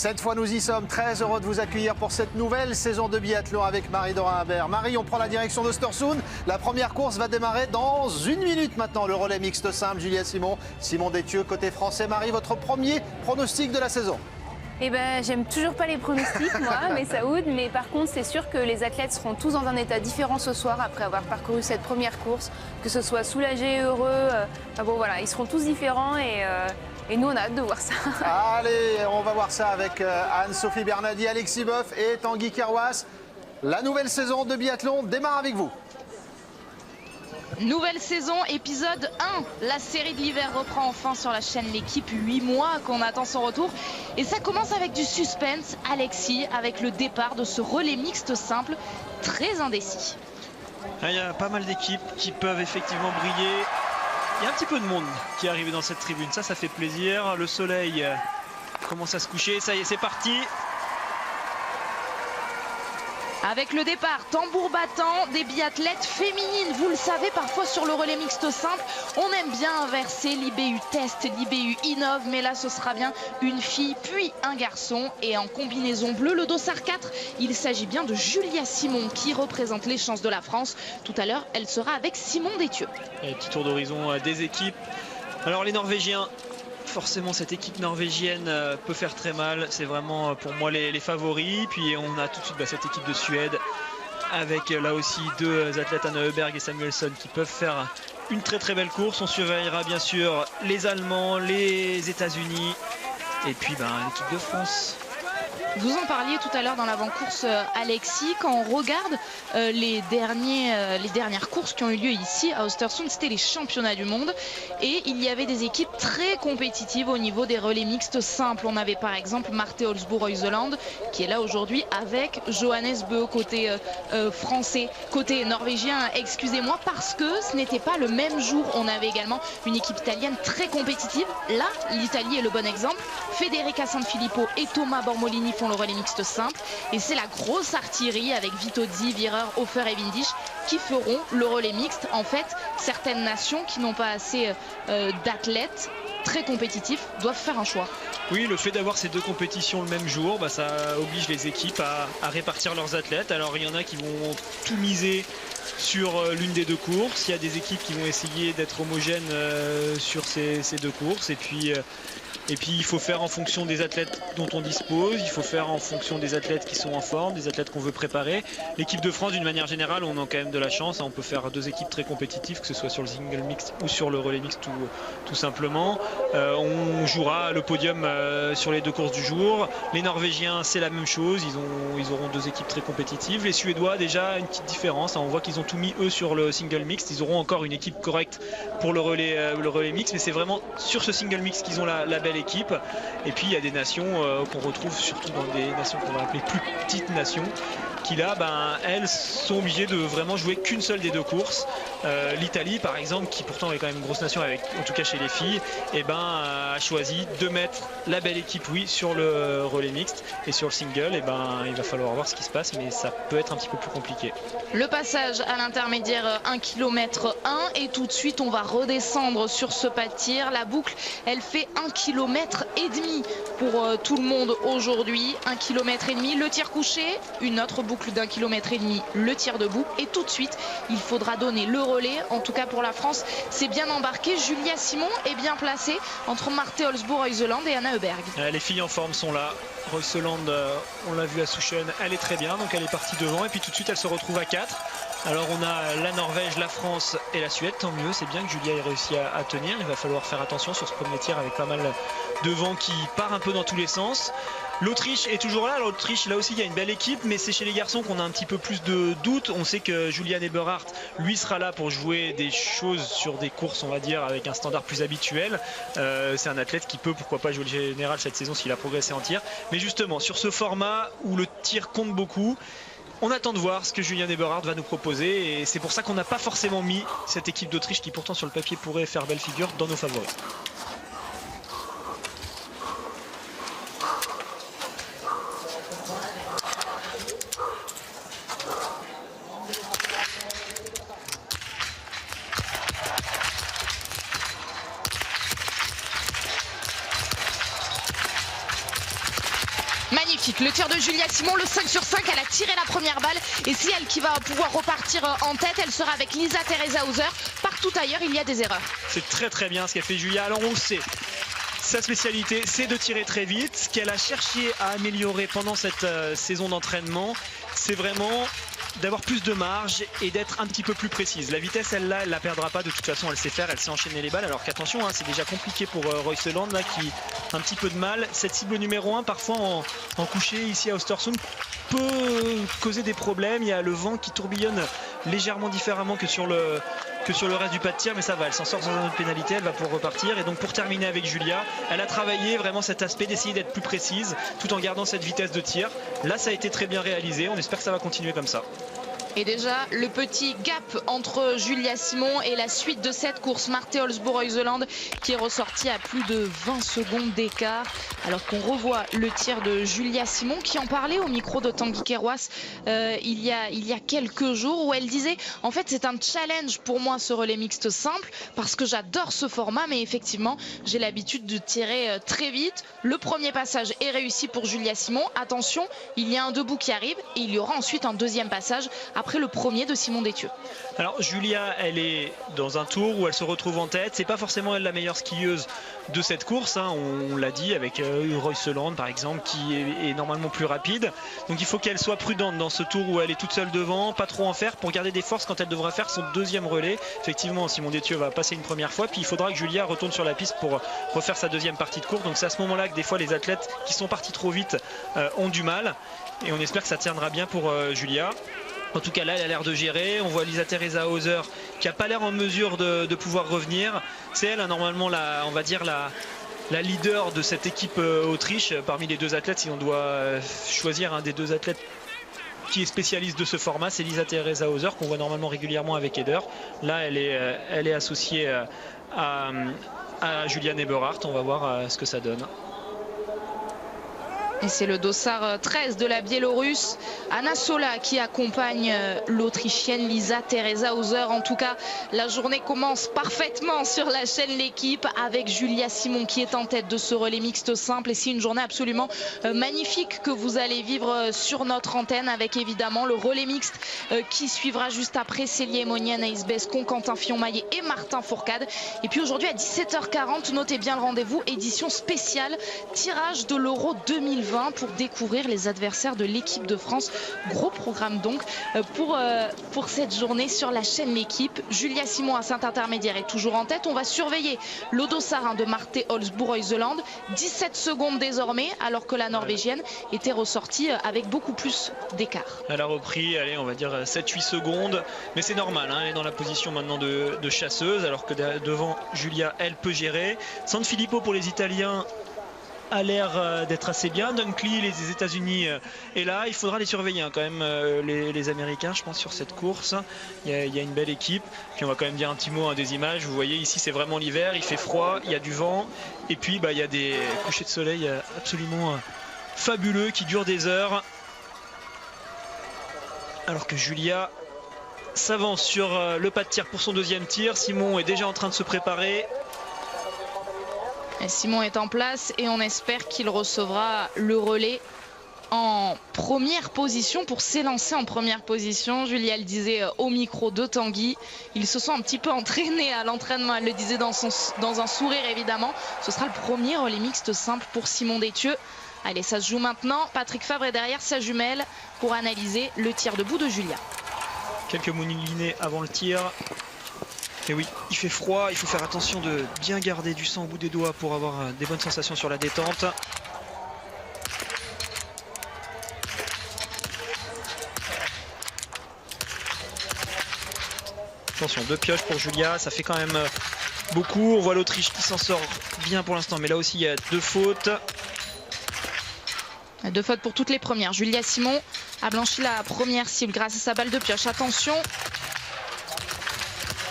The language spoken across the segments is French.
Cette fois, nous y sommes. Très heureux de vous accueillir pour cette nouvelle saison de biathlon avec Marie-Dora Imbert. Marie, on prend la direction d'Östersund. La première course va démarrer dans 1 minute maintenant. Le relais mixte simple, Julia Simon, Simon Détieux, côté français. Marie, votre premier pronostic de la saison? Eh ben, j'aime toujours pas les pronostics, moi, mais Saoud. Mais par contre, c'est sûr que les athlètes seront tous dans un état différent ce soir après avoir parcouru cette première course, que ce soit soulagés, heureux. Bon, voilà, ils seront tous différents et nous, on a hâte de voir ça. Allez, on va voir ça avec Anne-Sophie Bernadi, Alexis Boeuf et Tanguy Kerwas. La nouvelle saison de biathlon démarre avec vous. Nouvelle saison, épisode 1. La série de l'hiver reprend enfin sur la chaîne L'équipe. 8 mois qu'on attend son retour. Et ça commence avec du suspense, Alexis, avec le départ de ce relais mixte simple, très indécis. Il y a pas mal d'équipes qui peuvent effectivement briller. Il y a un petit peu de monde qui est arrivé dans cette tribune. Ça fait plaisir. Le soleil commence à se coucher. Ça y est, c'est parti. Avec le départ, tambour battant, des biathlètes féminines. Vous le savez, parfois sur le relais mixte simple, on aime bien inverser l'IBU Test, l'IBU Innov. Mais là, ce sera bien une fille, puis un garçon. Et en combinaison bleue, le dossard 4, il s'agit bien de Julia Simon qui représente les chances de la France. Tout à l'heure, elle sera avec Simon Détieux. Et petit tour d'horizon des équipes. Alors les Norvégiens, forcément cette équipe norvégienne peut faire très mal. C'est vraiment pour moi les favoris. Puis on a tout de suite cette équipe de Suède avec là aussi deux athlètes, Anna Öberg et Samuelsson, qui peuvent faire une très très belle course. On surveillera bien sûr les Allemands, les États-Unis et puis l'équipe de France. Vous en parliez tout à l'heure dans l'avant-course, Alexis. Quand on regarde les dernières courses qui ont eu lieu ici à Östersund, c'était les championnats du monde. Et il y avait des équipes très compétitives au niveau des relais mixtes simples. On avait par exemple Marte Olsbourg-Heuseland qui est là aujourd'hui avec Johannes Bö côté français, côté norvégien, excusez-moi, parce que ce n'était pas le même jour. On avait également une équipe italienne très compétitive. Là, l'Italie est le bon exemple. Federica Sanfilippo et Thomas Bormolini font le relais mixte simple et c'est la grosse artillerie avec Vitozzi, Wierer, Hofer et Windisch qui feront le relais mixte. En fait, certaines nations qui n'ont pas assez d'athlètes très compétitifs doivent faire un choix. Oui, le fait d'avoir ces deux compétitions le même jour, ça oblige les équipes à répartir leurs athlètes. Alors il y en a qui vont tout miser sur l'une des deux courses. Il y a des équipes qui vont essayer d'être homogènes sur ces deux courses. Et puis il faut faire en fonction des athlètes dont on dispose, il faut faire en fonction des athlètes qui sont en forme, des athlètes qu'on veut préparer. L'équipe de France, d'une manière générale, on a quand même de la chance. On peut faire deux équipes très compétitives, que ce soit sur le single mixte ou sur le relais mixte tout simplement. On jouera le podium sur les deux courses du jour. Les Norvégiens, c'est la même chose, ils auront deux équipes très compétitives. Les Suédois, déjà une petite différence, on voit qu'ils ont tout mis eux sur le single mixte. Ils auront encore une équipe correcte pour le relais mixte, mais c'est vraiment sur ce single mixte qu'ils ont la belle équipe. Et puis il y a des nations qu'on retrouve surtout dans des nations qu'on va appeler plus petites nations, qui là elles sont obligées de vraiment jouer qu'une seule des deux courses. L'Italie par exemple, qui pourtant est quand même une grosse nation avec, en tout cas chez les filles, a choisi de mettre la belle équipe sur le relais mixte, et sur le single il va falloir voir ce qui se passe, mais ça peut être un petit peu plus compliqué. Le passage à l'intermédiaire 1 km 1 et tout de suite on va redescendre sur ce pas de tir. La boucle elle fait 1,5 km pour tout le monde aujourd'hui. 1,5 km, le tir couché, une autre boucle d'1,5 km, le tir debout, et tout de suite il faudra donner le relais. En tout cas pour la France, c'est bien embarqué. Julia Simon est bien placée entre Marte Olsbourg-Heuseland et Anna Öberg. Les filles en forme sont là. Heuseland, on l'a vu à Souchen, elle est très bien, donc elle est partie devant, et puis tout de suite elle se retrouve à 4. Alors on a la Norvège, la France et la Suède, tant mieux, c'est bien que Julia ait réussi à tenir. Il va falloir faire attention sur ce premier tir avec pas mal de vent qui part un peu dans tous les sens. L'Autriche est toujours là. L'Autriche, là aussi il y a une belle équipe, mais c'est chez les garçons qu'on a un petit peu plus de doutes. On sait que Julian Eberhardt, lui, sera là pour jouer des choses sur des courses, on va dire, avec un standard plus habituel. C'est un athlète qui peut, pourquoi pas, jouer le général cette saison s'il a progressé en tir. Mais justement, sur ce format où le tir compte beaucoup, on attend de voir ce que Julian Eberhardt va nous proposer, et c'est pour ça qu'on n'a pas forcément mis cette équipe d'Autriche qui pourtant sur le papier pourrait faire belle figure dans nos favoris. kick. Le tir de Julia Simon, le 5 sur 5, elle a tiré la première balle. Et c'est elle qui va pouvoir repartir en tête. Elle sera avec Lisa Teresa Hauser. Partout ailleurs, il y a des erreurs. C'est très très bien ce qu'a fait Julia. Alors on le sait, sa spécialité c'est de tirer très vite. Ce qu'elle a cherché à améliorer pendant cette saison d'entraînement, c'est vraiment d'avoir plus de marge et d'être un petit peu plus précise. La vitesse, elle la perdra pas. De toute façon, elle sait faire, elle sait enchaîner les balles. Alors qu'attention, c'est déjà compliqué pour Royseland là qui a un petit peu de mal. Cette cible numéro 1, parfois en coucher ici à Östersund, peut causer des problèmes. Il y a le vent qui tourbillonne légèrement différemment que sur le reste du pas de tir, mais ça va, elle s'en sort sans une pénalité, elle va pouvoir repartir. Et donc pour terminer avec Julia, elle a travaillé vraiment cet aspect d'essayer d'être plus précise tout en gardant cette vitesse de tir. Là ça a été très bien réalisé, on espère que ça va continuer comme ça. Et déjà, le petit gap entre Julia Simon et la suite de cette course. Marte Olsbo-Reuseland qui est ressorti à plus de 20 secondes d'écart. Alors qu'on revoit le tir de Julia Simon qui en parlait au micro de Tanguy Kerouas il y a quelques jours, où elle disait en fait c'est un challenge pour moi ce relais mixte simple parce que j'adore ce format, mais effectivement j'ai l'habitude de tirer très vite. Le premier passage est réussi pour Julia Simon. Attention, il y a un debout qui arrive et il y aura ensuite un deuxième passage après le premier de Simon Détieux. Alors Julia, elle est dans un tour où elle se retrouve en tête. C'est pas forcément elle la meilleure skieuse de cette course, on l'a dit, avec Reuseland par exemple qui est normalement plus rapide. Donc il faut qu'elle soit prudente dans ce tour où elle est toute seule devant, pas trop en faire pour garder des forces quand elle devra faire son deuxième relais. Effectivement, Simon Détieux va passer une première fois, puis il faudra que Julia retourne sur la piste pour refaire sa deuxième partie de course. Donc c'est à ce moment-là que des fois les athlètes qui sont partis trop vite ont du mal, et on espère que ça tiendra bien pour Julia. En tout cas là elle a l'air de gérer. On voit Lisa Teresa Hauser qui n'a pas l'air en mesure de pouvoir revenir. C'est elle normalement on va dire la leader de cette équipe Autriche. Parmi les deux athlètes, si on doit choisir un des deux athlètes qui est spécialiste de ce format, c'est Lisa Teresa Hauser qu'on voit normalement régulièrement avec Eder. Là elle est associée à Juliane Eberhardt. On va voir ce que ça donne. Et c'est le dossard 13 de la Biélorusse, Anna Sola, qui accompagne l'Autrichienne Lisa Teresa Hauser. En tout cas, la journée commence parfaitement sur la chaîne L'équipe avec Julia Simon qui est en tête de ce relais mixte simple. Et c'est une journée absolument magnifique que vous allez vivre sur notre antenne, avec évidemment le relais mixte qui suivra juste après. Célie Emonian, Anaïs Bescon, Quentin Fillon-Maillet et Martin Fourcade. Et puis aujourd'hui à 17h40, notez bien le rendez-vous, édition spéciale, tirage de l'Euro 2020 pour découvrir les adversaires de l'équipe de France. Gros programme donc pour cette journée sur la chaîne L'équipe. Julia Simon à Saint-Intermédiaire est toujours en tête. On va surveiller le dossard de Marte Olsbo-Reuseland. 17 secondes désormais, alors que la Norvégienne était ressortie avec beaucoup plus d'écart. Elle a repris, allez, on va dire 7-8 secondes, mais c'est normal, elle est dans la position maintenant de chasseuse, alors que devant Julia, elle peut gérer. Sanfilippo pour les Italiens a l'air d'être assez bien. Dunkley, les États-Unis est là. Il faudra les surveiller quand même, les Américains, je pense, sur cette course. Il y a une belle équipe. Puis on va quand même dire un petit mot des images. Vous voyez ici, c'est vraiment l'hiver. Il fait froid, il y a du vent. Et puis il y a des couchers de soleil absolument fabuleux qui durent des heures. Alors que Julia s'avance sur le pas de tir pour son deuxième tir. Simon est déjà en train de se préparer. Simon est en place et on espère qu'il recevra le relais en première position pour s'élancer en première position. Julia le disait au micro de Tanguy, ils se sont un petit peu entraînés à l'entraînement, elle le disait dans un sourire évidemment. Ce sera le premier relais mixte simple pour Simon Détieux. Allez, ça se joue maintenant. Patrick Favre est derrière sa jumelle pour analyser le tir debout de Julia. Quelques moulinets avant le tir. Et oui, il fait froid, il faut faire attention de bien garder du sang au bout des doigts pour avoir des bonnes sensations sur la détente. Attention, 2 pioches pour Julia, ça fait quand même beaucoup. On voit l'Autriche qui s'en sort bien pour l'instant, mais là aussi il y a 2 fautes. 2 fautes pour toutes les premières. Julia Simon a blanchi la première cible grâce à sa balle de pioche. Attention.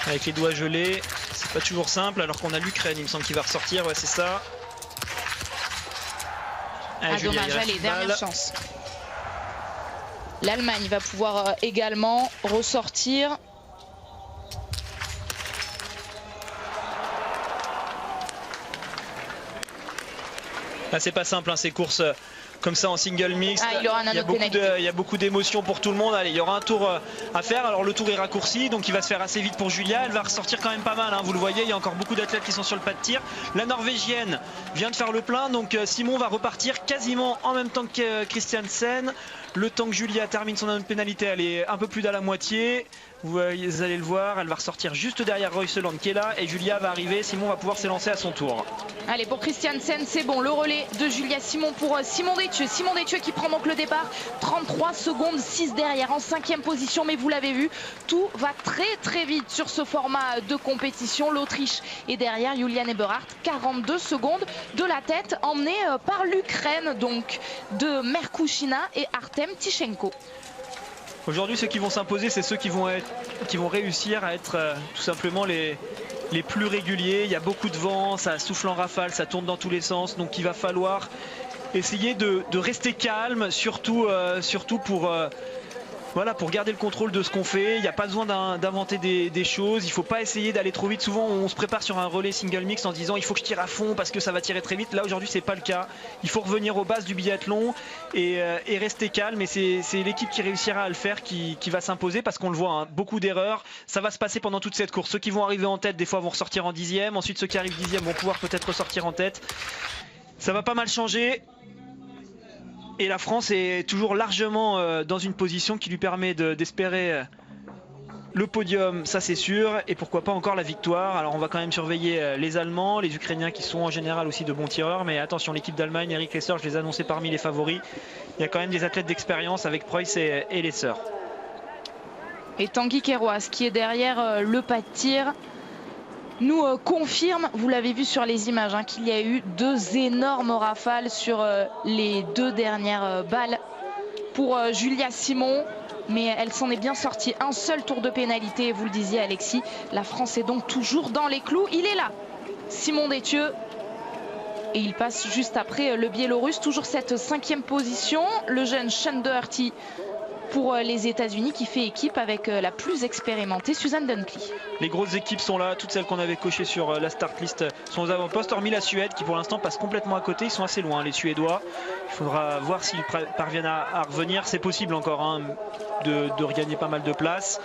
Avec les doigts gelés, c'est pas toujours simple, alors qu'on a l'Ukraine, il me semble qu'il va ressortir, ouais c'est ça. Dommage, allez, dernière chance. L'Allemagne va pouvoir également ressortir. Là c'est pas simple, ces courses comme ça en single mix. Il aura un anneau de pénalité. Il y a beaucoup d'émotions pour tout le monde. Allez, il y aura un tour à faire. Alors le tour est raccourci, donc il va se faire assez vite pour Julia. Elle va ressortir quand même pas mal, hein. Vous le voyez, il y a encore beaucoup d'athlètes qui sont sur le pas de tir. La Norvégienne vient de faire le plein, donc Simon va repartir quasiment en même temps que Christiansen. Le temps que Julia termine son anneau de pénalité, elle est un peu plus d'à la moitié. Vous allez le voir, elle va ressortir juste derrière Royseland qui est là et Julia va arriver. Simon va pouvoir s'élancer à son tour. Allez, pour Christiansen, c'est bon. Le relais de Julia Simon pour Simon Détieux. Simon Détieux qui prend donc le départ. 33 secondes, 6 derrière en 5e position. Mais vous l'avez vu, tout va très vite sur ce format de compétition. L'Autriche est derrière, Julian Eberhardt. 42 secondes de la tête, emmenée par l'Ukraine, donc de Merkushina et Artem Tichenko. Aujourd'hui, ceux qui vont s'imposer, c'est ceux qui vont réussir à être tout simplement les plus réguliers. Il y a beaucoup de vent, ça souffle en rafale, ça tourne dans tous les sens. Donc il va falloir essayer de rester calme, surtout pour garder le contrôle de ce qu'on fait. Il n'y a pas besoin d'inventer des choses. Il ne faut pas essayer d'aller trop vite. Souvent, on se prépare sur un relais single mix en se disant il faut que je tire à fond parce que ça va tirer très vite. Là, aujourd'hui, ce n'est pas le cas. Il faut revenir aux bases du biathlon et rester calme. Et c'est l'équipe qui réussira à le faire qui va s'imposer parce qu'on le voit, hein, beaucoup d'erreurs. Ça va se passer pendant toute cette course. Ceux qui vont arriver en tête, des fois, vont ressortir en 10e. Ensuite, ceux qui arrivent 10e vont pouvoir peut-être ressortir en tête. Ça va pas mal changer. Et la France est toujours largement dans une position qui lui permet d'espérer le podium, ça c'est sûr, et pourquoi pas encore la victoire. Alors on va quand même surveiller les Allemands, les Ukrainiens qui sont en général aussi de bons tireurs, mais attention, l'équipe d'Allemagne, Eric Lesser, je les ai annoncés parmi les favoris. Il y a quand même des athlètes d'expérience avec Preuss et Lesser. Et Tanguy Kerouas qui est derrière le pas de tir nous confirme, vous l'avez vu sur les images, hein, qu'il y a eu 2 énormes rafales sur les 2 dernières balles pour Julia Simon. Mais elle s'en est bien sortie. Un seul tour de pénalité, vous le disiez Alexis. La France est donc toujours dans les clous. Il est là, Simon Détieux. Et il passe juste après le Biélorusse. Toujours cette 5e position. Le jeune Sean Doherty pour les États-Unis qui fait équipe avec la plus expérimentée Suzanne Dunkley. Les grosses équipes sont là, toutes celles qu'on avait cochées sur la start list sont aux avant-postes, hormis la Suède qui pour l'instant passe complètement à côté. Ils sont assez loin, les Suédois. Il faudra voir s'ils parviennent à revenir. C'est possible encore, hein, de regagner pas mal de place.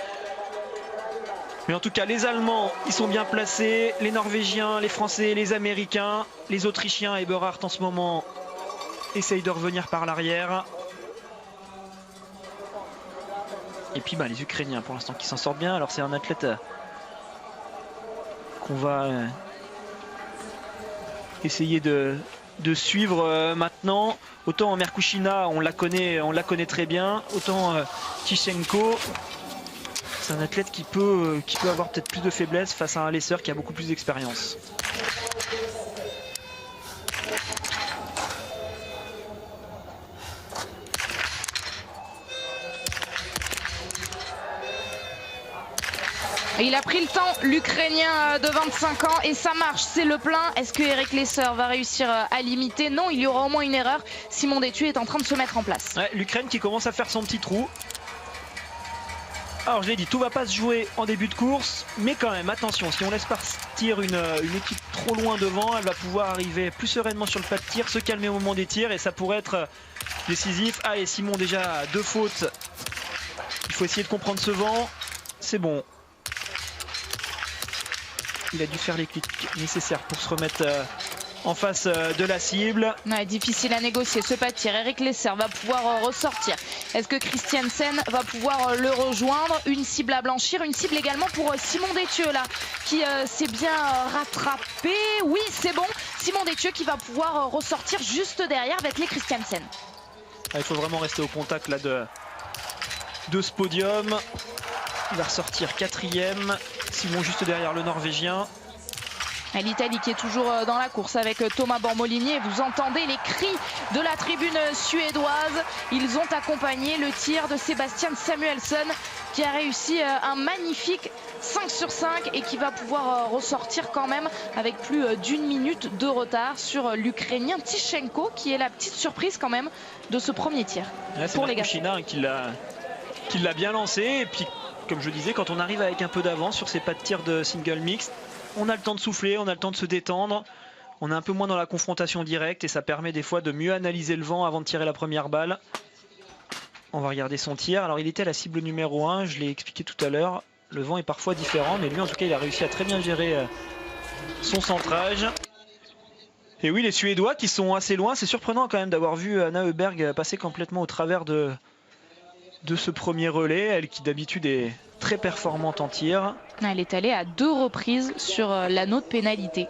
Mais en tout cas, les Allemands, ils sont bien placés. Les Norvégiens, les Français, les Américains, les Autrichiens. Eberhardt en ce moment essaye de revenir par l'arrière. Et puis les Ukrainiens pour l'instant qui s'en sortent bien. Alors c'est un athlète qu'on va essayer de suivre maintenant. Autant Merkushina on la connaît très bien. Autant Tichenko, c'est un athlète qui peut avoir peut-être plus de faiblesse face à un Lesser qui a beaucoup plus d'expérience. Il a pris le temps, l'Ukrainien de 25 ans, et ça marche, c'est le plein. Est-ce que Eric Lesser va réussir à limiter? Non, il y aura au moins une erreur. Simon Détieux est en train de se mettre en place. Ouais, l'Ukraine qui commence à faire son petit trou. Alors je l'ai dit, tout va pas se jouer en début de course, mais quand même, attention, si on laisse partir une équipe trop loin devant, elle va pouvoir arriver plus sereinement sur le pas de tir, se calmer au moment des tirs, et ça pourrait être décisif. Allez, Simon déjà 2 fautes. Il faut essayer de comprendre ce vent. C'est bon. Il a dû faire les clics nécessaires pour se remettre en face de la cible. Ouais, difficile à négocier ce pas de tir. Eric Lesser va pouvoir ressortir. Est-ce que Christiansen va pouvoir le rejoindre? Une cible à blanchir, une cible également pour Simon Détieux là, qui s'est bien rattrapé. Oui, c'est bon. Simon Détieux qui va pouvoir ressortir juste derrière avec les Christiansen. Il faut vraiment rester au contact là de ce podium. Il va ressortir 4e. Simon juste derrière le Norvégien. L'Italie qui est toujours dans la course avec Thomas Bormolini. Vous entendez les cris de la tribune suédoise. Ils ont accompagné le tir de Sebastian Samuelsson qui a réussi un magnifique 5 sur 5 et qui va pouvoir ressortir quand même avec plus d'1 minute de retard sur l'Ukrainien Tichenko qui est la petite surprise quand même de ce premier tir. Ouais, pour les gars. C'est Merkushina qui l'a bien lancé et puis comme je disais, quand on arrive avec un peu d'avance sur ces pas de tir de single mix, on a le temps de souffler, on a le temps de se détendre. on est un peu moins dans la confrontation directe et ça permet des fois de mieux analyser le vent avant de tirer la première balle. On va regarder son tir. Alors il était à la cible numéro 1, je l'ai expliqué tout à l'heure. Le vent est parfois différent, mais lui en tout cas il a réussi à très bien gérer son centrage. Et oui, les Suédois qui sont assez loin. C'est surprenant quand même d'avoir vu Anna Öberg passer complètement au travers de ce premier relais. Elle qui d'habitude est très performante en tir. Elle est allée à 2 reprises sur l'anneau de pénalité.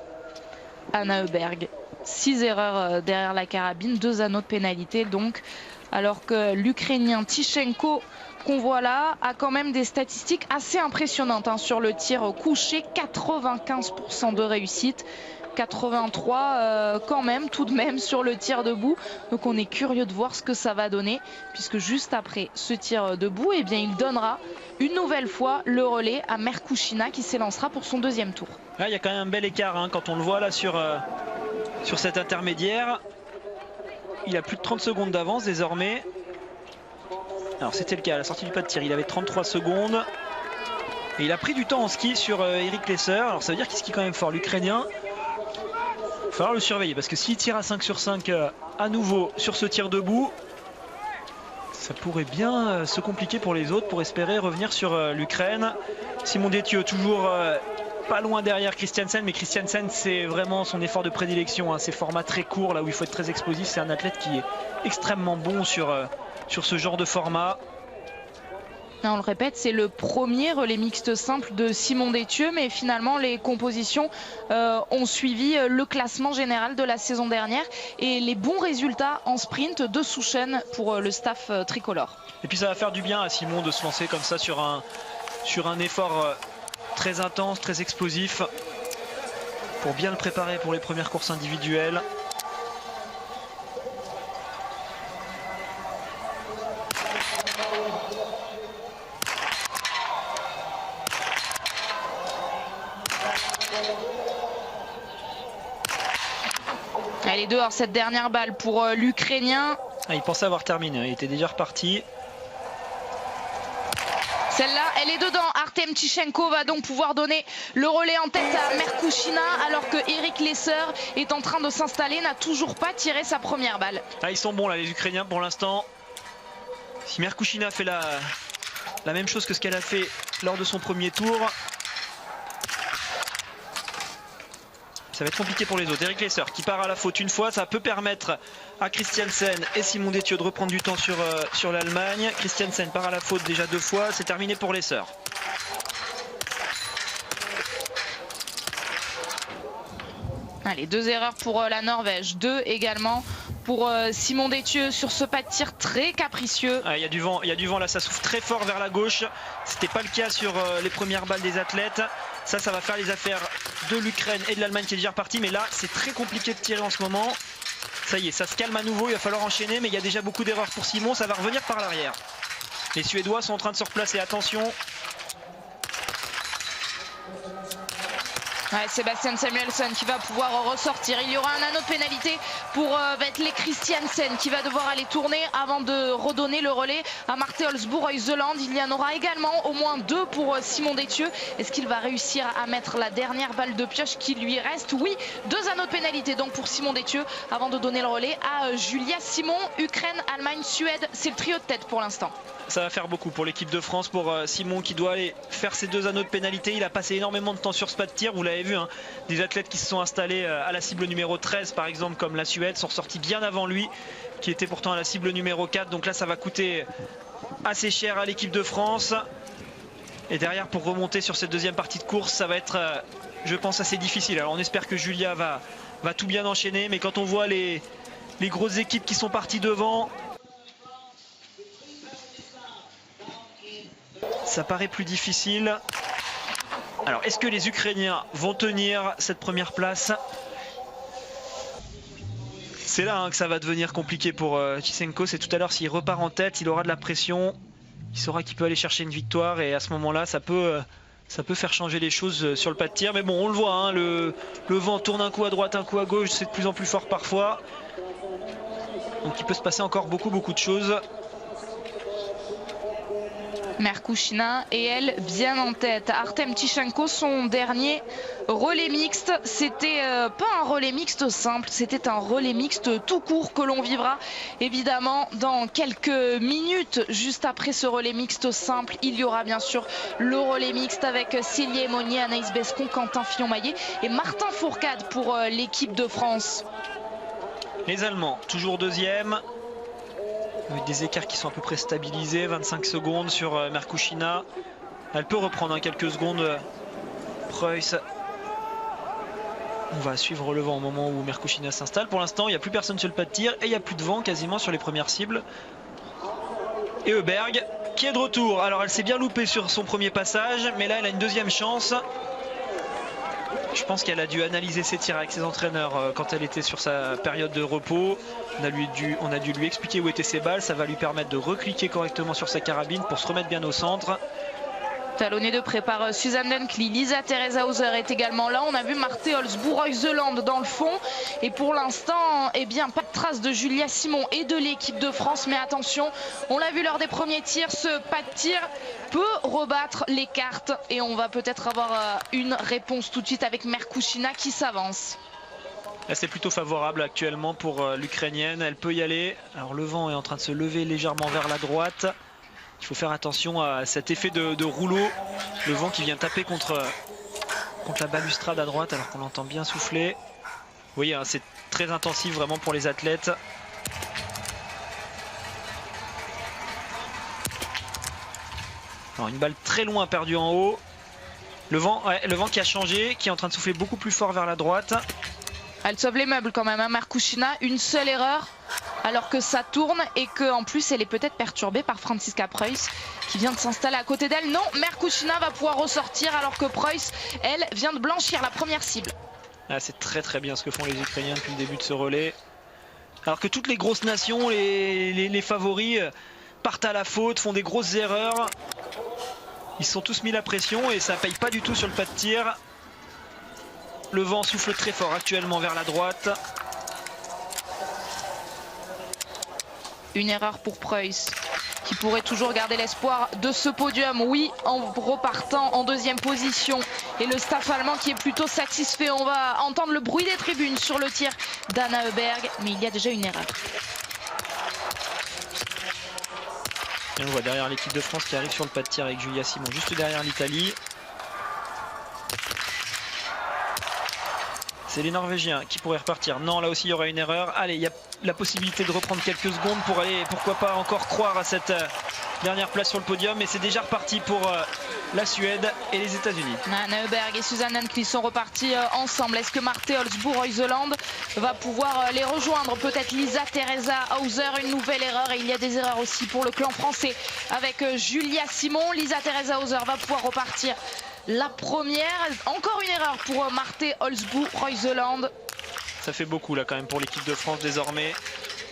Anna Öberg, 6 erreurs derrière la carabine, 2 anneaux de pénalité donc. Alors que l'Ukrainien Tichenko, qu'on voit là, a quand même des statistiques assez impressionnantes sur le tir couché, 95% de réussite. 83 quand même, tout de même, sur le tir debout. Donc on est curieux de voir ce que ça va donner, puisque juste après ce tir debout, eh bien, il donnera une nouvelle fois le relais à Merkushina qui s'élancera pour son 2e tour. Là, il y a quand même un bel écart quand on le voit là sur cet intermédiaire. Il a plus de 30 secondes d'avance désormais. Alors c'était le cas à la sortie du pas de tir, il avait 33 secondes. Et il a pris du temps en ski sur Eric Lesser. Alors ça veut dire qu'il skie quand même fort, l'Ukrainien. Il va falloir le surveiller parce que s'il tire à 5 sur 5 à nouveau sur ce tir debout, ça pourrait bien se compliquer pour les autres pour espérer revenir sur l'Ukraine. Simon Détieux toujours pas loin derrière Christiansen, mais Christiansen c'est vraiment son effort de prédilection, ces formats très courts là où il faut être très explosif. C'est un athlète qui est extrêmement bon sur ce genre de format. On le répète, c'est le premier relais mixte simple de Simon Détieux, mais finalement les compositions ont suivi le classement général de la saison dernière et les bons résultats en sprint de Souchen pour le staff tricolore. Et puis ça va faire du bien à Simon de se lancer comme ça sur un effort très intense, très explosif, pour bien le préparer pour les premières courses individuelles. Elle est dehors cette dernière balle pour l'Ukrainien. Il pensait avoir terminé, il était déjà reparti. Celle-là, elle est dedans. Artem Tichenko va donc pouvoir donner le relais en tête à Merkushina, alors que Eric Lesser est en train de s'installer, n'a toujours pas tiré sa première balle. Ils sont bons là, les Ukrainiens pour l'instant. Si Merkushina fait la même chose que ce qu'elle a fait lors de son premier tour, ça va être compliqué pour les autres. Eric Lesser qui part à la faute une fois, ça peut permettre à Christiansen et Simon Détieux de reprendre du temps sur l'Allemagne. Christiansen part à la faute déjà 2 fois, c'est terminé pour Lesser. Allez, 2 erreurs pour la Norvège, 2 également pour Simon Détieux sur ce pas de tir très capricieux. Il y a du vent là, ça souffle très fort vers la gauche. C'était pas le cas sur les premières balles des athlètes. Ça va faire les affaires de l'Ukraine et de l'Allemagne qui est déjà repartie. Mais là, c'est très compliqué de tirer en ce moment. Ça y est, ça se calme à nouveau. Il va falloir enchaîner. Mais il y a déjà beaucoup d'erreurs pour Simon. Ça va revenir par l'arrière. Les Suédois sont en train de se replacer. Attention. Sébastien Samuelsson qui va pouvoir ressortir. Il y aura un anneau de pénalité pour Vetle Christiansen qui va devoir aller tourner avant de redonner le relais à Marte Holzbourg-Heuseland. Il y en aura également au moins 2 pour Simon Détieux. Est-ce qu'il va réussir à mettre la dernière balle de pioche qui lui reste? Oui, 2 anneaux de pénalité donc pour Simon Détieux avant de donner le relais à Julia Simon. Ukraine, Allemagne, Suède, c'est le trio de tête pour l'instant. Ça va faire beaucoup pour l'équipe de France, pour Simon qui doit aller faire ses 2 anneaux de pénalité. Il a passé énormément de temps sur ce pas de tir, vous l'avez vu, des athlètes qui se sont installés à la cible numéro 13 par exemple, comme la Suède, sont sortis bien avant lui, qui était pourtant à la cible numéro 4. Donc là ça va coûter assez cher à l'équipe de France. Et derrière, pour remonter sur cette 2e partie de course, ça va être, je pense, assez difficile. Alors on espère que Julia va tout bien enchaîner, mais quand on voit les grosses équipes qui sont parties devant, ça paraît plus difficile. Alors, est-ce que les Ukrainiens vont tenir cette première place? C'est là que ça va devenir compliqué pour Tichenko. C'est tout à l'heure, s'il repart en tête, il aura de la pression. Il saura qu'il peut aller chercher une victoire. Et à ce moment-là, ça peut faire changer les choses sur le pas de tir. Mais bon, on le voit, le vent tourne un coup à droite, un coup à gauche. C'est de plus en plus fort parfois. Donc il peut se passer encore beaucoup de choses. Merkushina et elle bien en tête. Artem Tichenko, son dernier relais mixte, c'était pas un relais mixte simple, c'était un relais mixte tout court que l'on vivra évidemment dans quelques minutes. Juste après ce relais mixte simple, il y aura bien sûr le relais mixte avec Célia Emonier, Anaïs Bescon, Quentin Fillon-Maillet et Martin Fourcade pour l'équipe de France. Les Allemands, toujours deuxième. Avec des écarts qui sont à peu près stabilisés, 25 secondes sur Merkushina. Elle peut reprendre quelques secondes. Preuss. On va suivre le vent au moment où Merkushina s'installe. Pour l'instant, il n'y a plus personne sur le pas de tir et il n'y a plus de vent quasiment sur les premières cibles. Et Heuberg qui est de retour. Alors elle s'est bien loupée sur son premier passage, mais là elle a une deuxième chance. Je pense qu'elle a dû analyser ses tirs avec ses entraîneurs quand elle était sur sa période de repos. On a dû lui expliquer où étaient ses balles. Ça va lui permettre de recliquer correctement sur sa carabine pour se remettre bien au centre. Talonnée de près par Suzanne Dunkley. Lisa Theresa Hauser est également là. On a vu Marthe Holzbourg-Reuseland dans le fond. Et pour l'instant, eh bien, pas de trace de Julia Simon et de l'équipe de France. Mais attention, on l'a vu lors des premiers tirs, ce pas de tir peut rebattre les cartes. Et on va peut-être avoir une réponse tout de suite avec Merkushina qui s'avance. C'est plutôt favorable actuellement pour l'Ukrainienne. Elle peut y aller. Alors le vent est en train de se lever légèrement vers la droite. Il faut faire attention à cet effet de rouleau. Le vent qui vient taper contre la balustrade à droite alors qu'on l'entend bien souffler. Vous voyez, hein, c'est très intensif vraiment pour les athlètes. Alors, une balle très loin perdue en haut. Le vent qui a changé, qui est en train de souffler beaucoup plus fort vers la droite. Elle sauve les meubles quand même, hein, Merkushina. Une seule erreur alors que ça tourne et qu'en plus elle est peut-être perturbée par Franziska Preuss qui vient de s'installer à côté d'elle. Non, Merkushina va pouvoir ressortir alors que Preuss, elle, vient de blanchir la première cible. Ah, c'est très très bien ce que font les Ukrainiens depuis le début de ce relais. Alors que toutes les grosses nations, les favoris partent à la faute, font des grosses erreurs. Ils se sont tous mis la pression et ça paye pas du tout sur le pas de tir. Le vent souffle très fort actuellement vers la droite. Une erreur pour Preuss qui pourrait toujours garder l'espoir de ce podium. Oui, en repartant en deuxième position. Et le staff allemand qui est plutôt satisfait. On va entendre le bruit des tribunes sur le tir d'Anna Heuberg. Mais il y a déjà une erreur. Et on voit derrière l'équipe de France qui arrive sur le pas de tir avec Julia Simon juste derrière l'Italie. C'est les Norvégiens qui pourraient repartir. Non, là aussi il y aura une erreur. Allez, il y a la possibilité de reprendre quelques secondes pour aller, pourquoi pas encore croire à cette dernière place sur le podium. Mais c'est déjà reparti pour la Suède et les États-Unis. Anna Heuberg et Suzanne Dunkley sont repartis ensemble. Est-ce que Marthe Holzbourg-Reuseland va pouvoir les rejoindre? Peut-être Lisa Theresa Hauser, une nouvelle erreur. Et il y a des erreurs aussi pour le clan français avec Julia Simon. Lisa Theresa Hauser va pouvoir repartir la première. Encore une erreur pour Marthe Holzbourg-Reuseland. Ça fait beaucoup là quand même pour l'équipe de France désormais.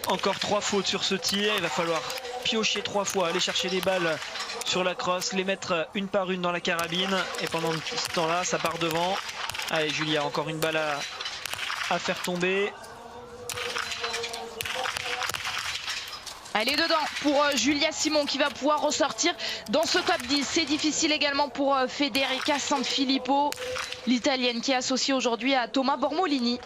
Encore 3 fautes sur ce tir. Il va falloir piocher 3 fois, aller chercher les balles sur la crosse, les mettre une par une dans la carabine. Et pendant ce temps-là, ça part devant. Allez Julia, encore une balle à faire tomber. Elle est dedans pour Julia Simon qui va pouvoir ressortir dans ce top 10. C'est difficile également pour Federica Sanfilippo, l'italienne qui est associée aujourd'hui à Thomas Bormolini.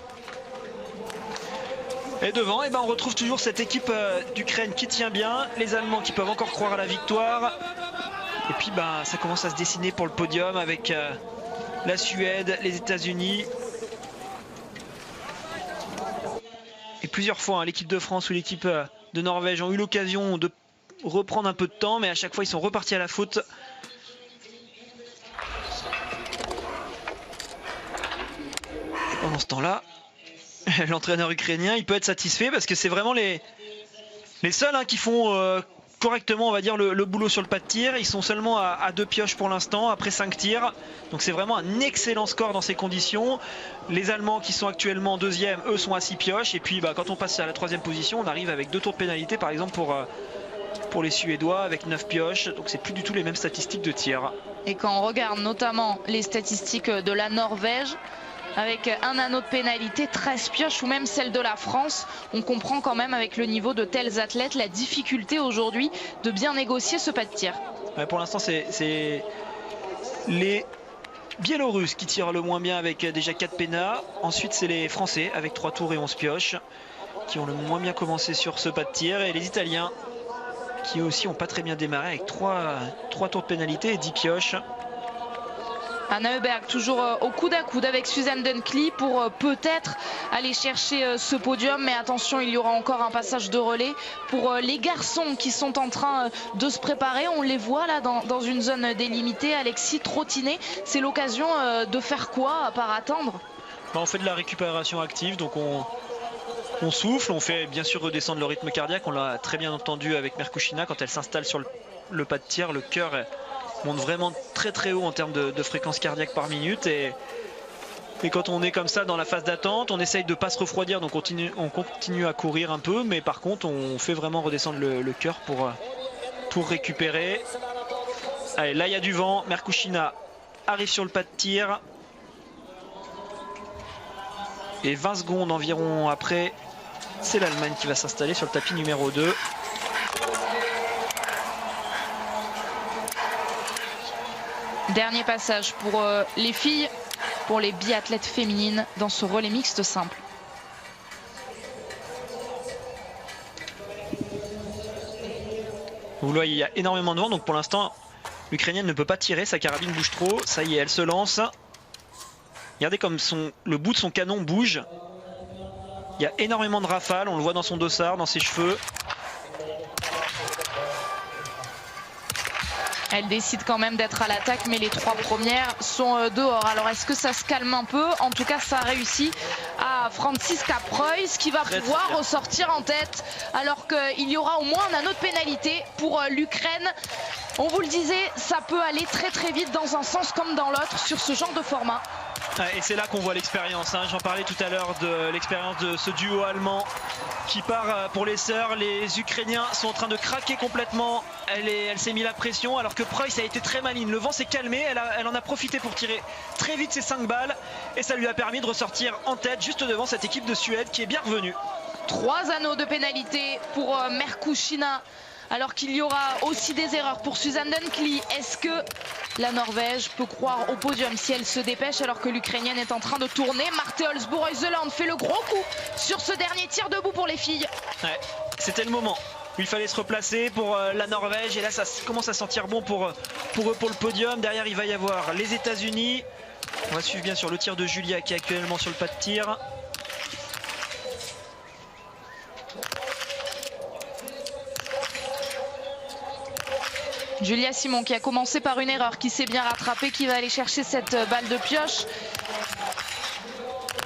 Et devant, on retrouve toujours cette équipe d'Ukraine qui tient bien. Les Allemands qui peuvent encore croire à la victoire. Et puis ça commence à se dessiner pour le podium avec la Suède, les États-Unis. Et plusieurs fois, l'équipe de France ou l'équipe de Norvège ont eu l'occasion de reprendre un peu de temps, mais à chaque fois ils sont repartis à la faute. Et pendant ce temps-là, l'entraîneur ukrainien, il peut être satisfait parce que c'est vraiment les seuls qui font correctement, on va dire, le boulot sur le pas de tir. Ils sont seulement à 2 pioches pour l'instant, après 5 tirs. Donc c'est vraiment un excellent score dans ces conditions. Les Allemands qui sont actuellement deuxième, eux sont à 6 pioches. Et puis quand on passe à la 3e position, on arrive avec 2 tours de pénalité, par exemple pour les Suédois avec 9 pioches. Donc c'est plus du tout les mêmes statistiques de tir. Et quand on regarde notamment les statistiques de la Norvège, avec un anneau de pénalité, 13 pioches ou même celle de la France, on comprend quand même avec le niveau de tels athlètes la difficulté aujourd'hui de bien négocier ce pas de tir. Ouais, pour l'instant, c'est les Biélorusses qui tirent le moins bien avec déjà 4 pénats. Ensuite, c'est les Français avec 3 tours et 11 pioches qui ont le moins bien commencé sur ce pas de tir. Et les Italiens qui aussi n'ont pas très bien démarré avec 3 tours de pénalité et 10 pioches. Anna Heuberg toujours au coude à coude avec Suzanne Dunkley pour peut-être aller chercher ce podium, mais attention, il y aura encore un passage de relais pour les garçons qui sont en train de se préparer. On les voit là dans une zone délimitée. Alexis trottiner, c'est l'occasion de faire quoi à part attendre? On fait de la récupération active, donc on souffle, on fait bien sûr redescendre le rythme cardiaque. On l'a très bien entendu avec Merkushina quand elle s'installe sur le pas de tir, le cœur monte vraiment très très haut en termes de fréquence cardiaque par minute, et quand on est comme ça dans la phase d'attente, on essaye de ne pas se refroidir, donc on continue à courir un peu, mais par contre on fait vraiment redescendre le cœur pour récupérer. Allez, là il y a du vent, Merkushina arrive sur le pas de tir et 20 secondes environ après, c'est l'Allemagne qui va s'installer sur le tapis numéro 2. Dernier passage pour les filles, pour les biathlètes féminines dans ce relais mixte simple. Vous voyez, il y a énormément de vent, donc pour l'instant l'Ukrainienne ne peut pas tirer, sa carabine bouge trop. Ça y est, elle se lance. Regardez comme le bout de son canon bouge. Il y a énormément de rafales, on le voit dans son dossard, dans ses cheveux. Elle décide quand même d'être à l'attaque, mais les 3 premières sont dehors. Alors est-ce que ça se calme un peu? En tout cas, ça a réussi à Franziska Preuss qui va pouvoir ressortir en tête, alors qu'il y aura au moins un anneau de pénalité pour l'Ukraine. On vous le disait, ça peut aller très très vite dans un sens comme dans l'autre sur ce genre de format. Et c'est là qu'on voit l'expérience, hein. J'en parlais tout à l'heure de l'expérience de ce duo allemand qui part pour les sœurs. Les Ukrainiens sont en train de craquer complètement. Elle s'est mis la pression alors que Preuss a été très maligne. Le vent s'est calmé, elle en a profité pour tirer très vite ses 5 balles et ça lui a permis de ressortir en tête juste devant cette équipe de Suède qui est bien revenue. 3 anneaux de pénalité pour Merkushina, alors qu'il y aura aussi des erreurs pour Suzanne Dunkley. Est-ce que la Norvège peut croire au podium si elle se dépêche alors que l'Ukrainienne est en train de tourner? Marte Olsboe-Reuseland fait le gros coup sur ce dernier tir debout pour les filles. Ouais, c'était le moment. Il fallait se replacer pour la Norvège et là ça commence à sentir bon pour eux pour le podium. Derrière il va y avoir les États-Unis. On va suivre bien sûr le tir de Julia qui est actuellement sur le pas de tir. Julia Simon qui a commencé par une erreur, qui s'est bien rattrapée, qui va aller chercher cette balle de pioche.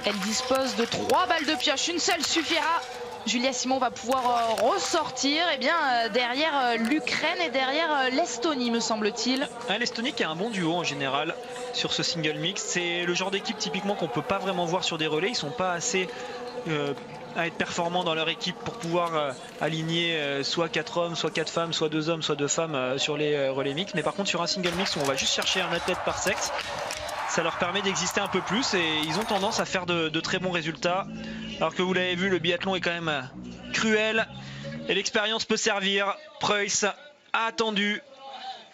Elle dispose de 3 balles de pioche, une seule suffira. Julia Simon va pouvoir ressortir derrière l'Ukraine et derrière l'Estonie, me semble-t-il. L'Estonie qui a un bon duo en général sur ce single mix. C'est le genre d'équipe typiquement qu'on ne peut pas vraiment voir sur des relais. Ils ne sont pas assez à être performants dans leur équipe pour pouvoir aligner soit 4 hommes, soit 4 femmes, soit 2 hommes, soit 2 femmes sur les relais mix. Mais par contre sur un single mix où on va juste chercher un athlète par sexe, ça leur permet d'exister un peu plus et ils ont tendance à faire de très bons résultats. Alors que vous l'avez vu, le biathlon est quand même cruel et l'expérience peut servir. Preuss a attendu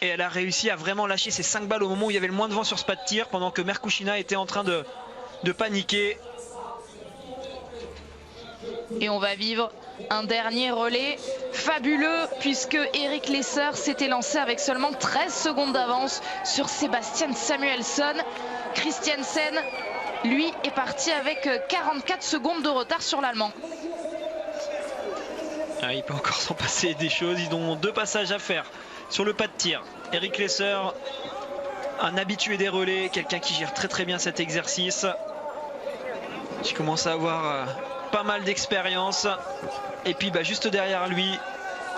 et elle a réussi à vraiment lâcher ses 5 balles au moment où il y avait le moins de vent sur ce pas de tir, pendant que Merkushina était en train de paniquer. Et on va vivre un dernier relais fabuleux puisque Eric Lesser s'était lancé avec seulement 13 secondes d'avance sur Sebastian Samuelsson. Christiansen, lui, est parti avec 44 secondes de retard sur l'Allemand. Il peut encore s'en passer des choses. Ils ont 2 passages à faire sur le pas de tir. Eric Lesser, un habitué des relais, quelqu'un qui gère très très bien cet exercice, qui commence à avoir pas mal d'expérience. Et puis juste derrière lui,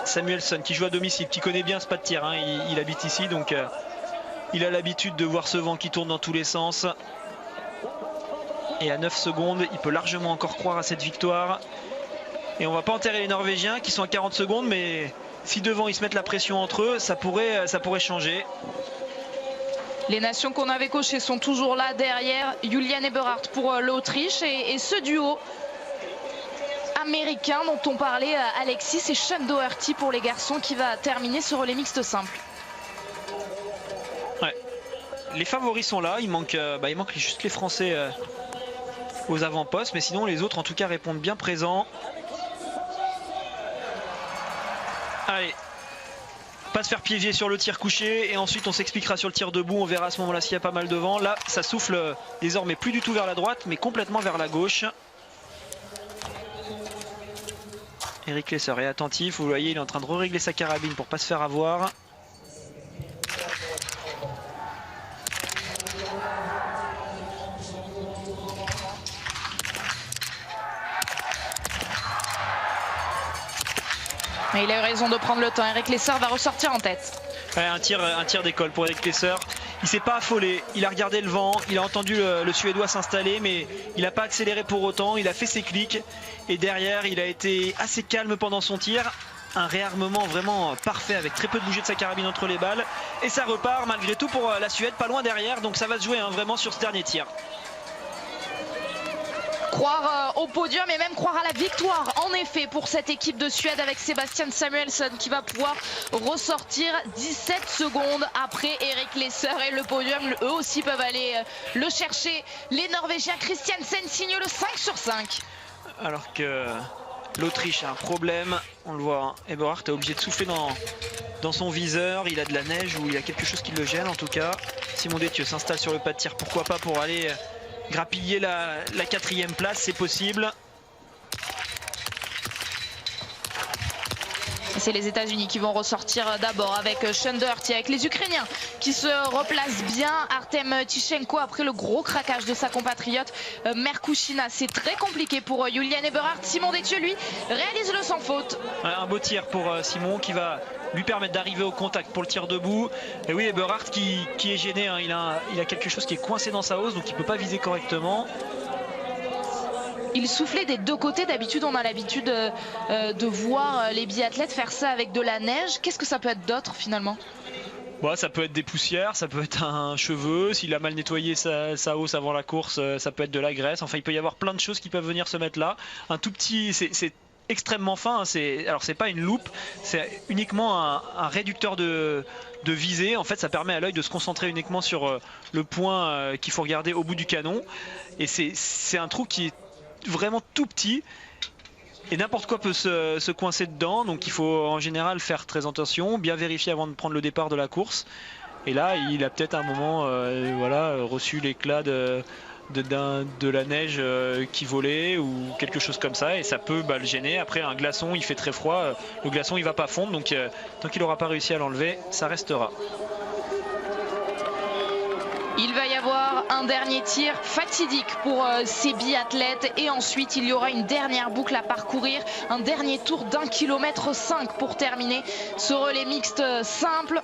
Samuelsson qui joue à domicile, qui connaît bien ce pas de tir, hein. Il habite ici, donc il a l'habitude de voir ce vent qui tourne dans tous les sens. Et à 9 secondes, il peut largement encore croire à cette victoire. Et on va pas enterrer les Norvégiens qui sont à 40 secondes, mais si devant ils se mettent la pression entre eux, ça pourrait changer. Les nations qu'on avait cochées sont toujours là derrière. Julian Eberhardt pour l'Autriche et ce duo américain dont on parlait, Alexis, et Sean Doherty pour les garçons, qui va terminer ce relais mixte simple. les favoris sont là, il manque juste les Français aux avant-postes, mais sinon les autres en tout cas répondent bien présents. Allez, pas se faire piéger sur le tir couché et ensuite on s'expliquera sur le tir debout, on verra à ce moment-là s'il y a pas mal de vent. Là ça souffle désormais plus du tout vers la droite mais complètement vers la gauche. Eric Lesser est attentif, vous voyez il est en train de régler sa carabine pour pas se faire avoir. Mais il a eu raison de prendre le temps. Eric Lesser va ressortir en tête. Ouais, un tir d'école pour Eric Lesser. Il s'est pas affolé, il a regardé le vent, il a entendu le Suédois s'installer, mais il n'a pas accéléré pour autant. Il a fait ses clics et derrière il a été assez calme pendant son tir. Un réarmement vraiment parfait avec très peu de bouger de sa carabine entre les balles. Et ça repart malgré tout pour la Suède, pas loin derrière. Donc ça va se jouer vraiment sur ce dernier tir. Croire au podium et même croire à la victoire en effet pour cette équipe de Suède avec Sebastian Samuelsson qui va pouvoir ressortir 17 secondes après Eric Lesser et le podium eux aussi peuvent aller le chercher. Les Norvégiens Christiansen signent le 5 sur 5. Alors que l'Autriche a un problème, on le voit, hein. Eberhardt est obligé de souffler dans son viseur, il a de la neige ou il a quelque chose qui le gêne en tout cas. Simon Détieux s'installe sur le pas de tir, pourquoi pas pour aller grappiller la 4e place, c'est possible. C'est les États-Unis qui vont ressortir d'abord avec Sean Doherty, avec les Ukrainiens qui se replacent bien. Artem Tychenko après le gros craquage de sa compatriote Merkushina. C'est très compliqué pour Julian Eberhardt. Simon Détieux, lui, réalise le sans faute. Un beau tir pour Simon qui va lui permettre d'arriver au contact pour le tir debout. Et oui, Eberhardt qui est gêné, hein. Il a quelque chose qui est coincé dans sa hausse, donc il ne peut pas viser correctement. Il soufflait des deux côtés. D'habitude, on a l'habitude de voir les biathlètes faire ça avec de la neige. Qu'est-ce que ça peut être d'autre finalement? Bon, ça peut être des poussières, ça peut être un cheveu. S'il a mal nettoyé sa hausse avant la course, ça peut être de la graisse. Enfin, il peut y avoir plein de choses qui peuvent venir se mettre là. Un tout petit, c'est extrêmement fin. Hein. Alors, c'est pas une loupe, c'est uniquement un réducteur de visée. En fait, ça permet à l'œil de se concentrer uniquement sur le point qu'il faut regarder au bout du canon. Et c'est un trou qui est vraiment tout petit et n'importe quoi peut se coincer dedans, donc il faut en général faire très attention, bien vérifier avant de prendre le départ de la course. Et là il a peut-être à un moment reçu l'éclat de la neige qui volait ou quelque chose comme ça et ça peut le gêner. Après un glaçon, il fait très froid, le glaçon il va pas fondre, donc tant qu'il n'aura pas réussi à l'enlever, ça restera. Il va y avoir un dernier tir fatidique pour ces biathlètes et ensuite il y aura une dernière boucle à parcourir, un dernier tour d'1,5 km pour terminer ce relais mixte simple.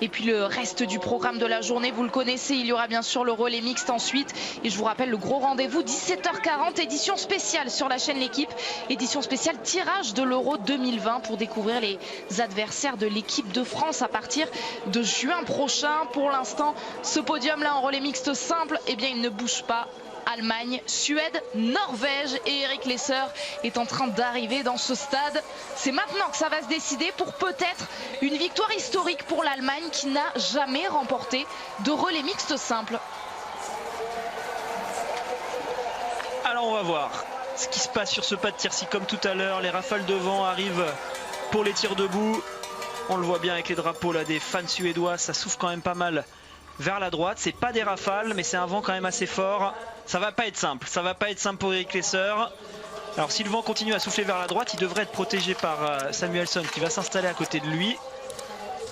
Et puis le reste du programme de la journée, vous le connaissez, il y aura bien sûr le relais mixte ensuite. Et je vous rappelle le gros rendez-vous, 17h40, édition spéciale sur la chaîne L'Équipe. Édition spéciale tirage de l'Euro 2020 pour découvrir les adversaires de l'équipe de France à partir de juin prochain. Pour l'instant, ce podium-là en relais mixte simple, eh bien il ne bouge pas. Allemagne, Suède, Norvège et Eric Lesser est en train d'arriver dans ce stade. C'est maintenant que ça va se décider pour peut-être une victoire historique pour l'Allemagne qui n'a jamais remporté de relais mixte simple. Alors on va voir ce qui se passe sur ce pas de tir. Si comme tout à l'heure les rafales de vent arrivent pour les tirs debout, on le voit bien avec les drapeaux là des fans suédois, ça souffle quand même pas mal vers la droite. C'est pas des rafales mais c'est un vent quand même assez fort. Ça va pas être simple, ça va pas être simple pour Eric Lesser. Alors si le vent continue à souffler vers la droite, il devrait être protégé par Samuelsson qui va s'installer à côté de lui.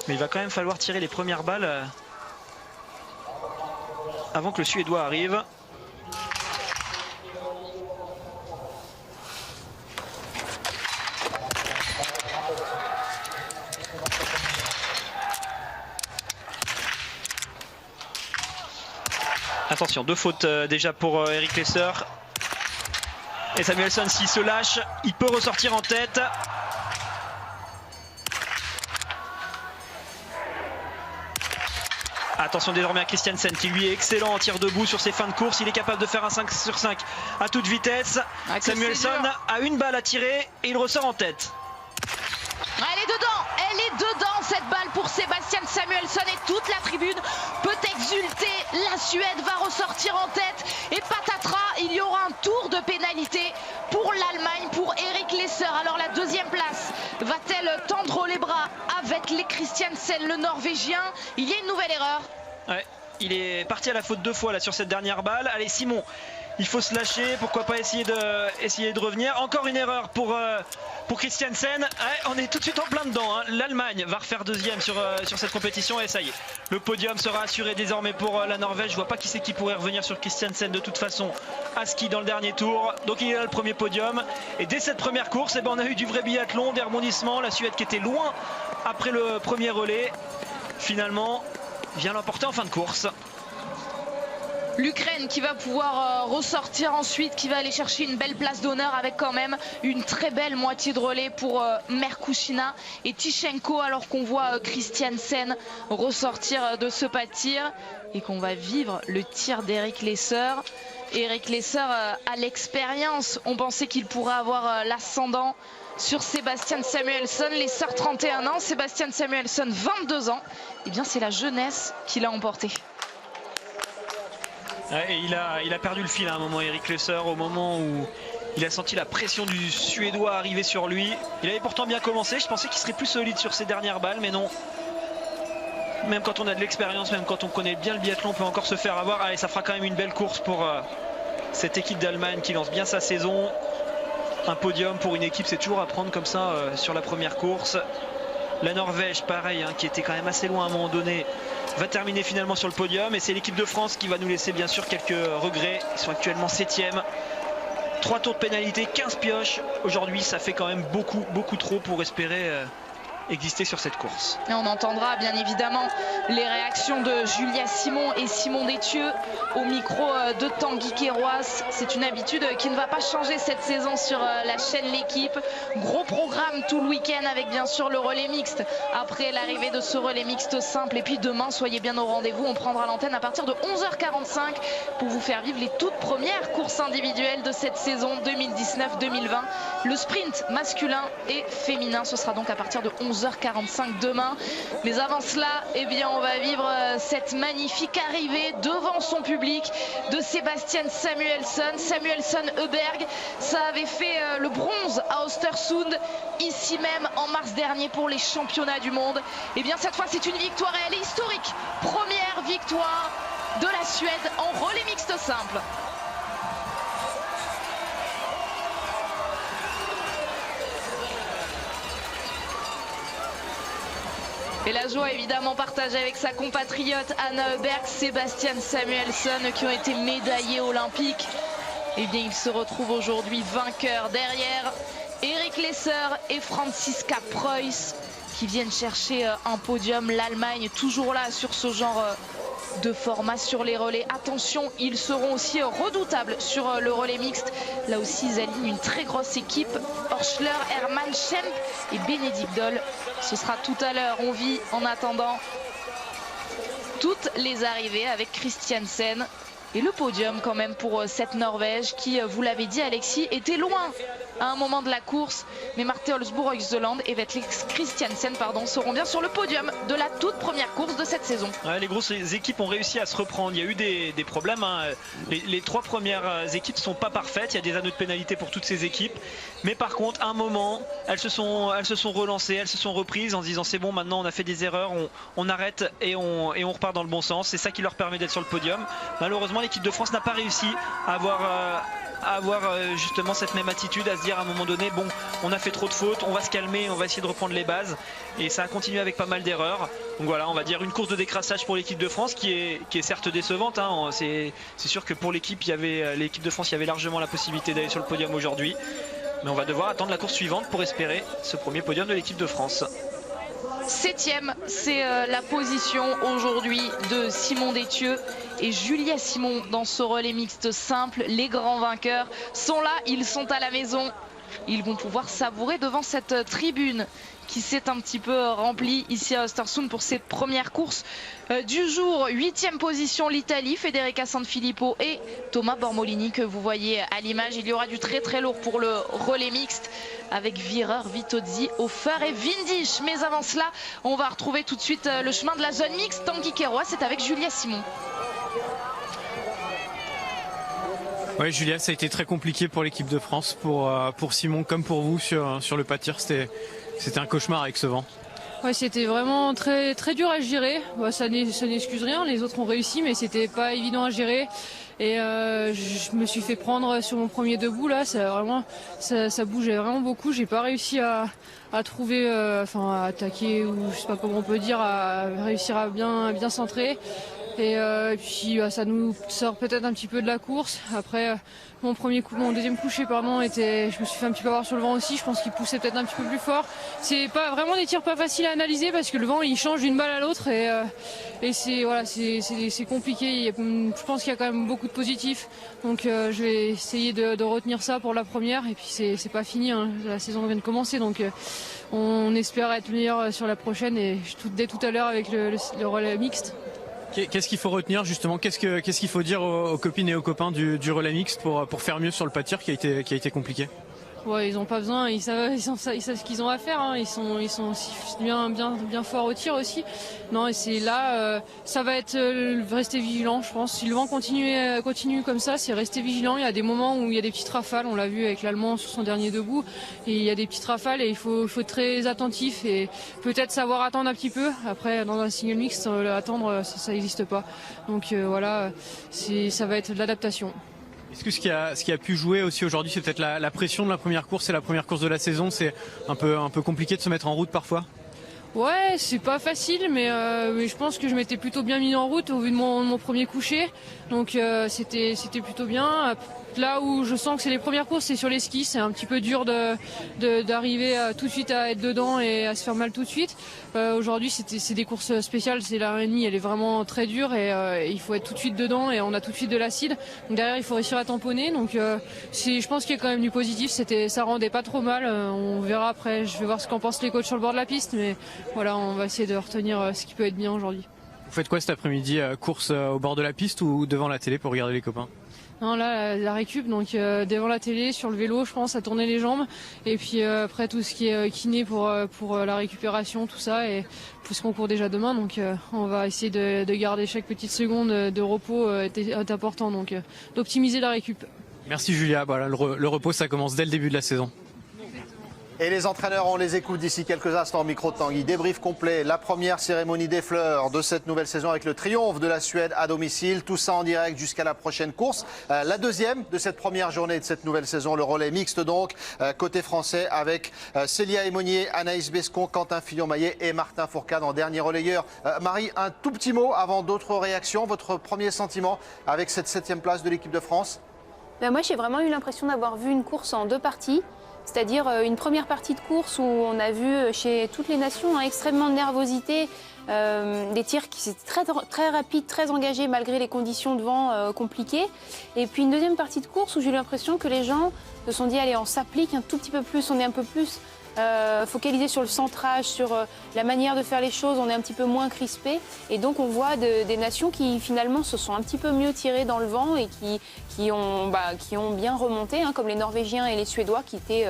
Mais il va quand même falloir tirer les premières balles avant que le Suédois arrive. Attention, 2 fautes déjà pour Eric Lesser. Et Samuelsson, s'il se lâche, il peut ressortir en tête. Attention désormais à Christiansen qui lui est excellent en tir debout sur ses fins de course. Il est capable de faire un 5 sur 5 à toute vitesse. Samuelsson a une balle à tirer et il ressort en tête. Elle est dedans, cette balle pour Sebastian Samuelsson et toute la tribune peut exulter. La Suède va ressortir en tête et patatras, il y aura un tour de pénalité pour l'Allemagne, pour Erik Lesser. Alors la deuxième place va-t-elle tendre les bras avec les Christiansen, le Norvégien? Il y a une nouvelle erreur. Ouais, il est parti à la faute 2 fois là sur cette dernière balle. Allez Simon, il faut se lâcher, pourquoi pas essayer de revenir. Encore une erreur pour Christiansen. Ouais, on est tout de suite en plein dedans, hein. L'Allemagne va refaire deuxième sur cette compétition et ça y est. Le podium sera assuré désormais pour la Norvège. Je vois pas qui c'est qui pourrait revenir sur Christiansen de toute façon à ski dans le dernier tour. Donc il est là le premier podium. Et dès cette première course, on a eu du vrai biathlon, des rebondissements. La Suède qui était loin après le premier relais, finalement vient l'emporter en fin de course. L'Ukraine qui va pouvoir ressortir ensuite, qui va aller chercher une belle place d'honneur avec quand même une très belle moitié de relais pour Merkushina et Tichenko, alors qu'on voit Christiansen ressortir de ce pas de tir et qu'on va vivre le tir d'Erik Lesser. Erik Lesser a l'expérience, on pensait qu'il pourrait avoir l'ascendant sur Sebastian Samuelsson. Lesser 31 ans, Sebastian Samuelsson 22 ans. Et bien c'est la jeunesse qui l'a emporté. Et il a perdu le fil à un moment, Erik Lesser, au moment où il a senti la pression du Suédois arriver sur lui. Il avait pourtant bien commencé, je pensais qu'il serait plus solide sur ses dernières balles, mais non. Même quand on a de l'expérience, même quand on connaît bien le biathlon, on peut encore se faire avoir. Allez, ça fera quand même une belle course pour cette équipe d'Allemagne qui lance bien sa saison. Un podium pour une équipe, c'est toujours à prendre comme ça sur la première course. La Norvège, pareil, hein, qui était quand même assez loin à un moment donné, va terminer finalement sur le podium. Et c'est l'équipe de France qui va nous laisser bien sûr quelques regrets. Ils sont actuellement 7e. 3 tours de pénalité, 15 pioches. Aujourd'hui, ça fait quand même beaucoup trop pour espérer exister sur cette course. Et on entendra bien évidemment les réactions de Julia Simon et Simon Détieux au micro de Tanguy Kéroas. C'est une habitude qui ne va pas changer cette saison sur la chaîne L'équipe. Gros programme tout le week-end avec bien sûr le relais mixte après l'arrivée de ce relais mixte simple. Et puis demain, soyez bien au rendez-vous. On prendra l'antenne à partir de 11h45 pour vous faire vivre les toutes premières courses individuelles de cette saison 2019-2020. Le sprint masculin et féminin, ce sera donc à partir de 11h45 demain. Mais avant cela, eh bien, on va vivre cette magnifique arrivée devant son public de Sebastian Samuelsson. Samuelsson-Heuberg, ça avait fait le bronze à Östersund, ici même en mars dernier pour les championnats du monde. Et bien cette fois, c'est une victoire et elle est historique. Première victoire de la Suède en relais mixte simple. Et la joie évidemment partagée avec sa compatriote Anna Heuberg, Sebastian Samuelsson qui ont été médaillés olympiques. Et bien il se retrouve aujourd'hui vainqueur derrière Erik Lesser et Franziska Preuss qui viennent chercher un podium. L'Allemagne toujours là sur ce genre de format sur les relais. Attention, ils seront aussi redoutables sur le relais mixte. Là aussi, ils alignent une très grosse équipe. Horschler, Hermann Schemp et Bénédicte Doll. Ce sera tout à l'heure. On vit en attendant toutes les arrivées avec Christiansen. Et le podium quand même pour cette Norvège qui, vous l'avez dit Alexis, était loin à un moment de la course. Mais Marte Olsbourg Høgseland et Vetle Christiansen seront bien sur le podium de la toute première course de cette saison. Ouais, les grosses équipes ont réussi à se reprendre. Il y a eu des problèmes, hein. Les 3 premières équipes ne sont pas parfaites. Il y a des anneaux de pénalité pour toutes ces équipes. Mais par contre, à un moment, elles se sont relancées, elles se sont reprises en se disant c'est bon, maintenant on a fait des erreurs, on arrête et on repart dans le bon sens. C'est ça qui leur permet d'être sur le podium. Malheureusement, l'équipe de France n'a pas réussi à avoir justement cette même attitude, à se dire à un moment donné bon, on a fait trop de fautes, on va se calmer, on va essayer de reprendre les bases, et ça a continué avec pas mal d'erreurs. Donc voilà, on va dire une course de décrassage pour l'équipe de France qui est certes décevante, hein. C'est sûr que pour l'équipe de France, il y avait largement la possibilité d'aller sur le podium aujourd'hui, mais on va devoir attendre la course suivante pour espérer ce premier podium de l'équipe de France. 7e, c'est la position aujourd'hui de Simon Détieux et Julia Simon dans ce relais mixte simple. Les grands vainqueurs sont là, ils sont à la maison. ils vont pouvoir savourer devant cette tribune qui s'est un petit peu remplie ici à Östersund pour cette première course du jour. 8e position l'Italie, Federica Sanfilippo et Thomas Bormolini que vous voyez à l'image. Il y aura du très très lourd pour le relais mixte avec Wierer, Vitozzi, Hofer et Windisch. Mais avant cela, on va retrouver tout de suite le chemin de la zone mixte. Tanguy Kérois, c'est avec Julia Simon. Oui, Julia, ça a été très compliqué pour l'équipe de France, pour Simon comme pour vous sur le pâtir. C'était un cauchemar avec ce vent. Ouais, c'était vraiment très, très dur à gérer. Bah, ça n'excuse rien, les autres ont réussi, mais c'était pas évident à gérer. Et je me suis fait prendre sur mon premier debout là, ça bougeait vraiment beaucoup. J'ai pas réussi à trouver, à attaquer, ou je sais pas comment on peut dire, à réussir à bien centrer. Et puis ça nous sort peut-être un petit peu de la course. Après mon deuxième coucher je me suis fait un petit peu avoir sur le vent aussi. Je pense qu'il poussait peut-être un petit peu plus fort. C'est pas vraiment des tirs pas faciles à analyser parce que le vent il change d'une balle à l'autre et c'est compliqué. Je pense qu'il y a quand même beaucoup de positifs. Donc je vais essayer de retenir ça pour la première. Et puis c'est pas fini, hein. La saison vient de commencer, donc on espère être meilleur sur la prochaine. Et dès tout à l'heure avec le relais mixte. Qu'est-ce qu'il faut retenir justement? Qu'est-ce qu'il faut dire aux copines et aux copains du relais mixte pour faire mieux sur le pâtir qui a été compliqué? Ouais, ils n'ont pas besoin, ils savent ce qu'ils ont à faire, hein. Ils sont bien forts au tir aussi. Non, et c'est là, ça va être rester vigilant, je pense. Si le vent continue comme ça, c'est rester vigilant. Il y a des moments où il y a des petites rafales, on l'a vu avec l'Allemand sur son dernier debout, et il y a des petites rafales et il faut être très attentif et peut-être savoir attendre un petit peu. Après, dans un single mix, attendre, ça n'existe pas. Donc voilà, ça va être de l'adaptation. Est-ce que ce qui a pu jouer aussi aujourd'hui, c'est peut-être la pression de la première course et la première course de la saison? C'est un peu compliqué de se mettre en route parfois? Ouais, c'est pas facile, mais je pense que je m'étais plutôt bien mis en route au vu de mon premier coucher. Donc c'était plutôt bien. Là où je sens que c'est les premières courses, c'est sur les skis. C'est un petit peu dur d'arriver tout de suite à être dedans et à se faire mal tout de suite. Aujourd'hui, c'est des courses spéciales. C'est la Reni, elle est vraiment très dure et il faut être tout de suite dedans et on a tout de suite de l'acide. Donc derrière, il faut réussir à tamponner. Donc je pense qu'il y a quand même du positif. Ça rendait pas trop mal. On verra après. Je vais voir ce qu'en pensent les coachs sur le bord de la piste, mais voilà, on va essayer de retenir ce qui peut être bien aujourd'hui. Vous faites quoi cet après-midi? Course au bord de la piste ou devant la télé pour regarder les copains? Non, là, la récup, donc devant la télé, sur le vélo, je pense, à tourner les jambes. Et puis après, tout ce qui est kiné pour la récupération, tout ça. Et puisqu'on court déjà demain, donc on va essayer de garder chaque petite seconde de repos est important, donc d'optimiser la récup. Merci Julia. Voilà, le repos, ça commence dès le début de la saison. Et les entraîneurs, on les écoute d'ici quelques instants au micro de Tanguy. Débrief complet, la première cérémonie des fleurs de cette nouvelle saison avec le triomphe de la Suède à domicile. Tout ça en direct jusqu'à la prochaine course. La deuxième de cette première journée de cette nouvelle saison, le relais mixte donc, côté français avec Célia Aymonier, Anaïs Bescon, Quentin Fillon-Maillet et Martin Fourcade en dernier relayeur. Marie, un tout petit mot avant d'autres réactions. Votre premier sentiment avec cette 7e place de l'équipe de France? Moi, j'ai vraiment eu l'impression d'avoir vu une course en deux parties. C'est-à-dire une première partie de course où on a vu chez toutes les nations extrêmement de nervosité, des tirs qui étaient très, très rapides, très engagés malgré les conditions de vent compliquées. Et puis une deuxième partie de course où j'ai eu l'impression que les gens se sont dit allez, on s'applique un tout petit peu plus, on est un peu plus focalisé sur le centrage, sur la manière de faire les choses, on est un petit peu moins crispé. Et donc on voit des nations qui finalement se sont un petit peu mieux tirées dans le vent et qui ont bien remonté, hein, comme les Norvégiens et les Suédois qui étaient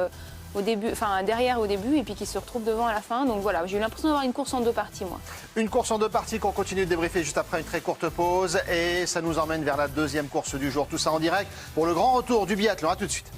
derrière au début et puis qui se retrouvent devant à la fin. Donc voilà, j'ai eu l'impression d'avoir une course en deux parties, moi. Une course en deux parties qu'on continue de débriefer juste après une très courte pause. Et ça nous emmène vers la deuxième course du jour. Tout ça en direct pour le grand retour du biathlon. A tout de suite.